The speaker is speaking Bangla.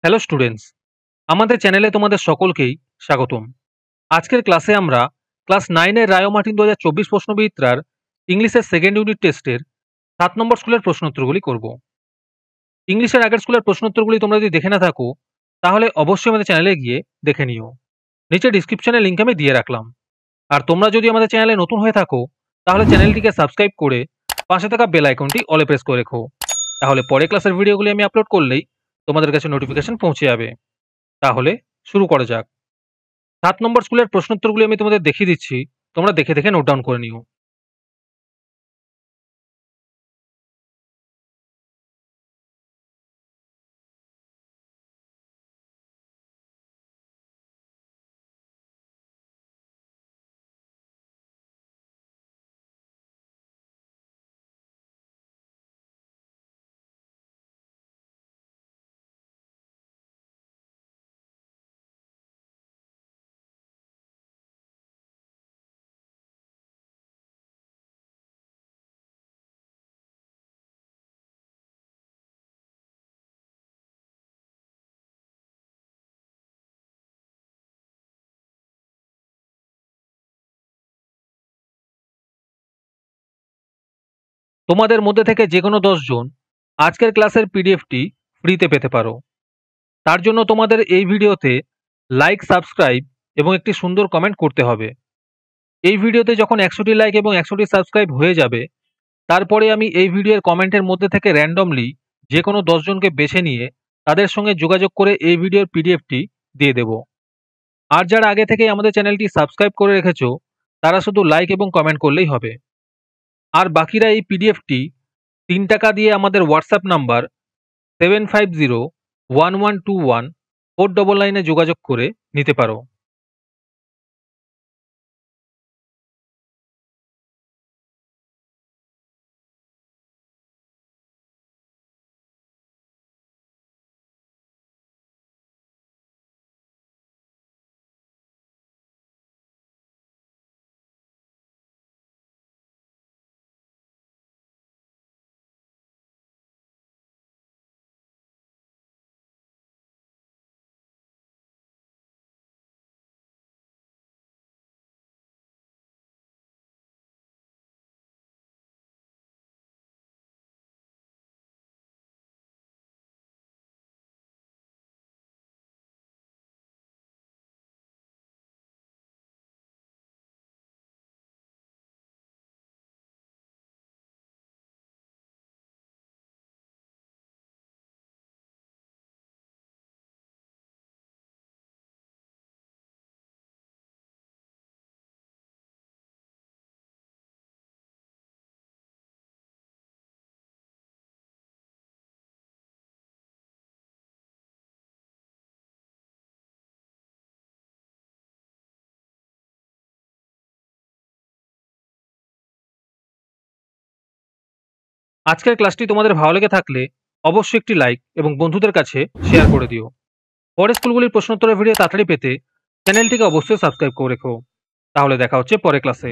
হ্যালো স্টুডেন্টস, আমাদের চ্যানেলে তোমাদের সকলকেই স্বাগতম। আজকের ক্লাসে আমরা ক্লাস 9 এর রায় ও মার্টিন 2024 প্রশ্নবিচিত্রার ইংলিশের সেকেন্ড ইউনিট টেস্টের 7 নম্বর স্কুলের প্রশ্নোত্তরগুলি করব। ইংলিশের আগের স্কুলের প্রশ্নোত্তরগুলি তোমরা যদি দেখে না থাকো তাহলে অবশ্যই আমাদের চ্যানেলে গিয়ে দেখে নিও। নিচে ডিসক্রিপশনে লিংক আমি দিয়ে রাখলাম। আর তোমরা যদি আমাদের চ্যানেলে নতুন হয়ে থাকো তাহলে চ্যানেলটিকে সাবস্ক্রাইব করে পাশে থাকা বেল আইকনটি অলে প্রেস করে রেখো। তাহলে পরে ক্লাসের ভিডিওগুলি আমি আপলোড করলেই তোমাদের কাছে নোটিফিকেশন পৌঁছে যাবে। তাহলে শুরু করা যাক। 7 নম্বর স্কুলের প্রশ্নোত্তরগুলি আমি তোমাদের দেখিয়ে দিচ্ছি, তোমরা দেখে দেখে নোট ডাউন করে নিও। তোমাদের মধ্যে থেকে যে কোনো 10 জন আজকের ক্লাসের পিডিএফটি ফ্রিতে পেতে পারো। তার জন্য তোমাদের এই ভিডিওতে লাইক, সাবস্ক্রাইব এবং একটি সুন্দর কমেন্ট করতে হবে। এই ভিডিওতে যখন 100টি লাইক এবং 100টি সাবস্ক্রাইব হয়ে যাবে তারপরে আমি এই ভিডিওর কমেন্টের মধ্যে থেকে র্যান্ডমলি যে কোনো 10 জনকে বেছে নিয়ে তাদের সঙ্গে যোগাযোগ করে এই ভিডিওর পিডিএফটি দিয়ে দেব। আর যারা আগে থেকেই আমাদের চ্যানেলটি সাবস্ক্রাইব করে রেখেছো তারা শুধু লাইক এবং কমেন্ট করলেই হবে। আর বাকিরা এই পিডিএফটি 3 টাকা দিয়ে আমাদের হোয়াটসঅ্যাপ নাম্বার 7501121499 যোগাযোগ করে নিতে পারো। আজকের ক্লাসটি তোমাদের ভালো লেগে থাকলে অবশ্যই একটি লাইক এবং বন্ধুদের কাছে শেয়ার করে দিও। পরের স্কুলগুলির প্রশ্নোত্তরের ভিডিও তাড়াতাড়ি পেতে চ্যানেলটিকে অবশ্যই সাবস্ক্রাইব করে রেখো। তাহলে দেখা হচ্ছে পরের ক্লাসে।